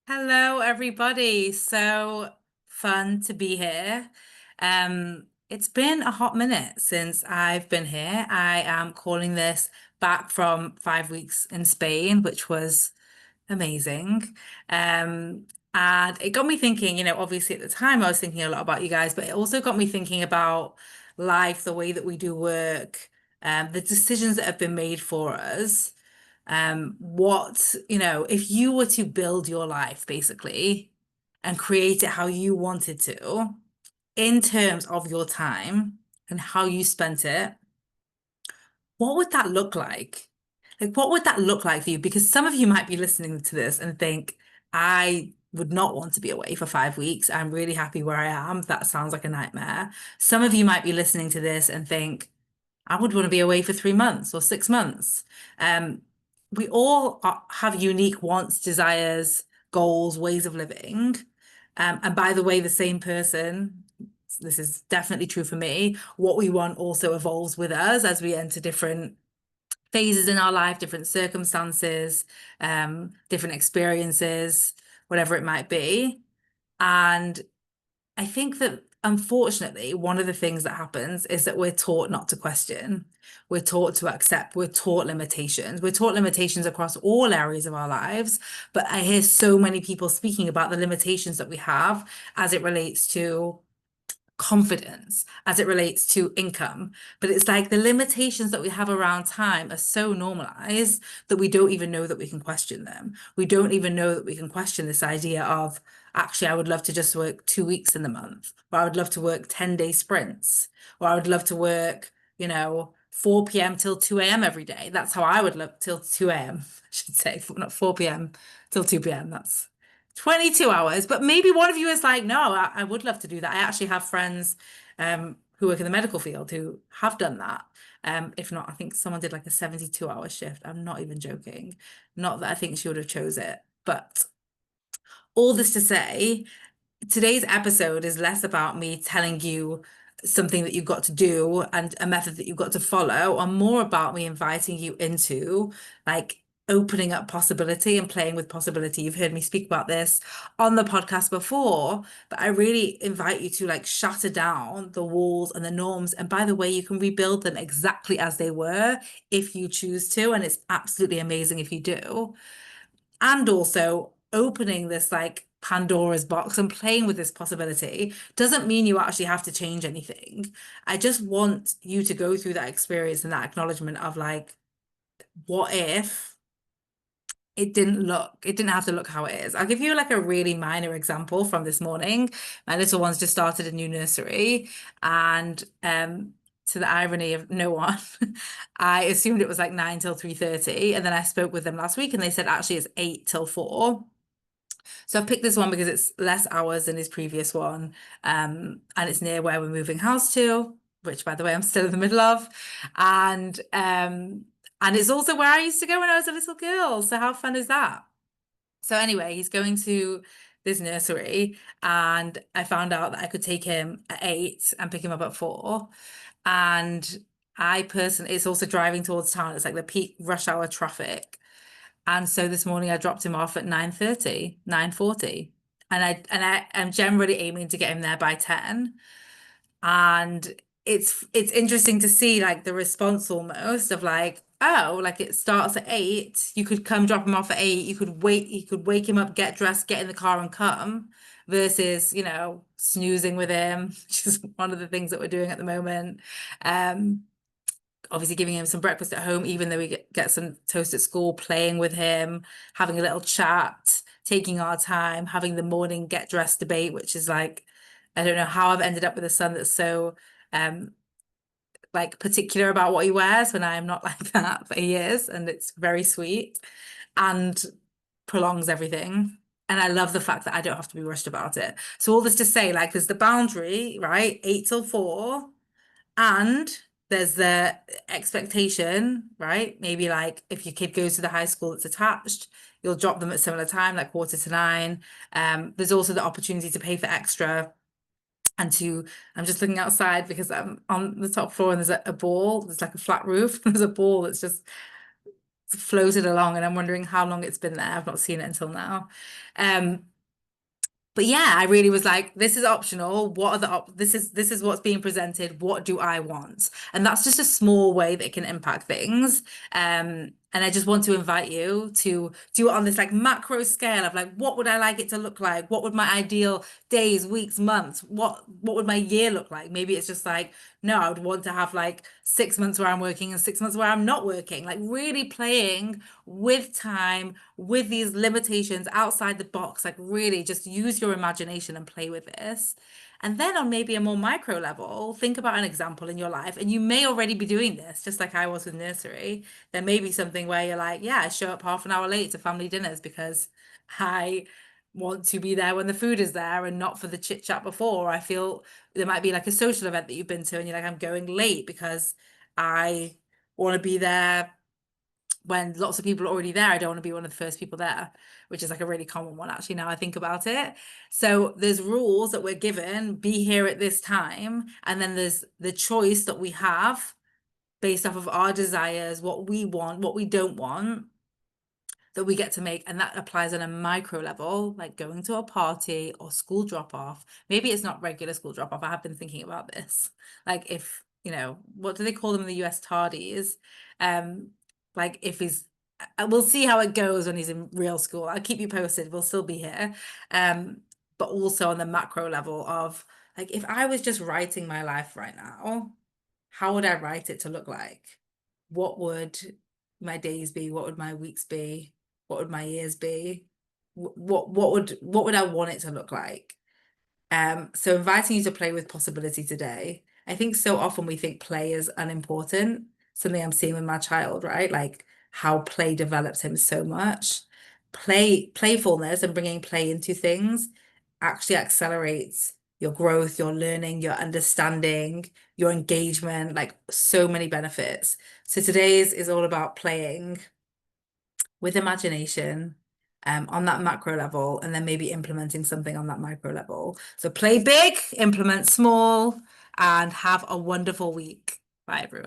Hello, everybody. So fun to be here. It's been a hot minute since I've been here. I am calling this back from 5 weeks in Spain, which was amazing. Um, and it got me thinking, obviously at the time I was thinking a lot about you guys, but it also got me thinking about life, the way that we do work, the decisions that have been made for us. If you were to build your life basically and create it how you wanted to, in terms of your time and how you spent it, what would that look like? Like, what would that look like for you? Because some of you might be listening to this and think, I would not want to be away for 5 weeks. I'm really happy where I am. That sounds like a nightmare. Some of you might be listening to this and think, I would want to be away for 3 months or 6 months. Um, we all have unique wants, desires, goals, ways of living. And by the way, the same person, this is definitely true for me, what we want also evolves with us as we enter different phases in our life, different circumstances, different experiences, whatever it might be. And I think that unfortunately, one of the things that happens is that we're taught not to question. We're taught to accept. We're taught limitations. We're taught limitations across all areas of our lives. But I hear so many people speaking about the limitations that we have as it relates to confidence, as it relates to income. But it's like the limitations that we have around time are so normalized that we don't even know that we can question them. We don't even know that we can question this idea of actually, I would love to just work 2 weeks in the month, or I would love to work 10-day sprints, or I would love to work, 4 p.m. till 2 a.m. every day. That's how I would love till 2 a.m. I should say, not 4 p.m. till 2 p.m. That's 22 hours, but maybe one of you is like, no, I would love to do that. I actually have friends who work in the medical field who have done that. If not, I think someone did like a 72-hour shift. I'm not even joking. Not that I think she would have chose it, but all this to say, today's episode is less about me telling you something that you've got to do and a method that you've got to follow, and more about me inviting you into like opening up possibility and playing with possibility. You've heard me speak about this on the podcast before, but I really invite you to like shatter down the walls and the norms. And by the way, you can rebuild them exactly as they were if you choose to, and it's absolutely amazing if you do. And also opening this like Pandora's box and playing with this possibility doesn't mean you actually have to change anything. I just want you to go through that experience and that acknowledgement of like, what if it didn't have to look how it is. I'll give you like a really minor example from this morning. My little one's just started a new nursery, and to the irony of no one, I assumed it was like 9 till 3:30, and then I spoke with them last week and they said actually it's 8 till 4. So I've picked this one because it's less hours than his previous one, and it's near where we're moving house to, which by the way I'm still in the middle of, and it's also where I used to go when I was a little girl. So how fun is that? So anyway, he's going to this nursery, and I found out that I could take him at 8 and pick him up at 4. And I personally, it's also driving towards town. It's like the peak rush hour traffic. And so this morning I dropped him off at 9:30, 9:40. And I am generally aiming to get him there by 10. And it's interesting to see like the response almost of like, oh, like it starts at 8. You could come drop him off at 8. You could wake him up, get dressed, get in the car and come versus, snoozing with him, which is one of the things that we're doing at the moment. Um, Obviously giving him some breakfast at home, even though we get some toast at school, playing with him, having a little chat, taking our time, having the morning get dressed debate, which is like, I don't know how I've ended up with a son that's so um like particular about what he wears when I am not like that, but he is, and it's very sweet and prolongs everything. And I love the fact that I don't have to be rushed about it. So all this to say, like, there's the boundary, right? 8 till 4. And there's the expectation, right? Maybe like if your kid goes to the high school that's attached, you'll drop them at similar time, like quarter to 9. There's also the opportunity to pay for extra and to, I'm just looking outside because I'm on the top floor and there's a ball, there's like a flat roof, there's a ball that's just floated along, and I'm wondering how long it's been there. I've not seen it until now. Um, but yeah, I really was like, this is optional. What are the this is what's being presented. What do I want? And that's just a small way that it can impact things. And I just want to invite you to do it on this like macro scale of like, what would I like it to look like? What would my ideal days, weeks, months, what would my year look like? Maybe it's just like, no, I would want to have like 6 months where I'm working and 6 months where I'm not working. Like really playing with time, with these limitations outside the box. Like really just use your imagination and play with this. And then on maybe a more micro level, think about an example in your life. And you may already be doing this, just like I was with nursery. There may be something where you're like, yeah, I show up half an hour late to family dinners because I want to be there when the food is there and not for the chit chat before. I feel there might be like a social event that you've been to and you're like, I'm going late because I want to be there when lots of people are already there. I don't want to be one of the first people there, which is like a really common one, actually, now I think about it. So there's rules that we're given, be here at this time, and then there's the choice that we have based off of our desires, what we want, what we don't want, that we get to make. And that applies on a micro level, like going to a party or school drop off. Maybe it's not regular school drop off. I have been thinking about this. Like if, what do they call them in the US, tardies? Um, like if he's, we'll see how it goes when he's in real school. I'll keep you posted. We'll still be here. But also on the macro level of like, if I was just writing my life right now, how would I write it to look like? What would my days be? What would my weeks be? What would my years be? What would I want it to look like? So inviting you to play with possibility today. I think so often we think play is unimportant. Something I'm seeing with my child, right? Like how play develops him so much. Playfulness and bringing play into things actually accelerates your growth, your learning, your understanding, your engagement, like so many benefits. So today's is all about playing with imagination on that macro level, and then maybe implementing something on that micro level. So play big, implement small, and have a wonderful week. Bye, everyone.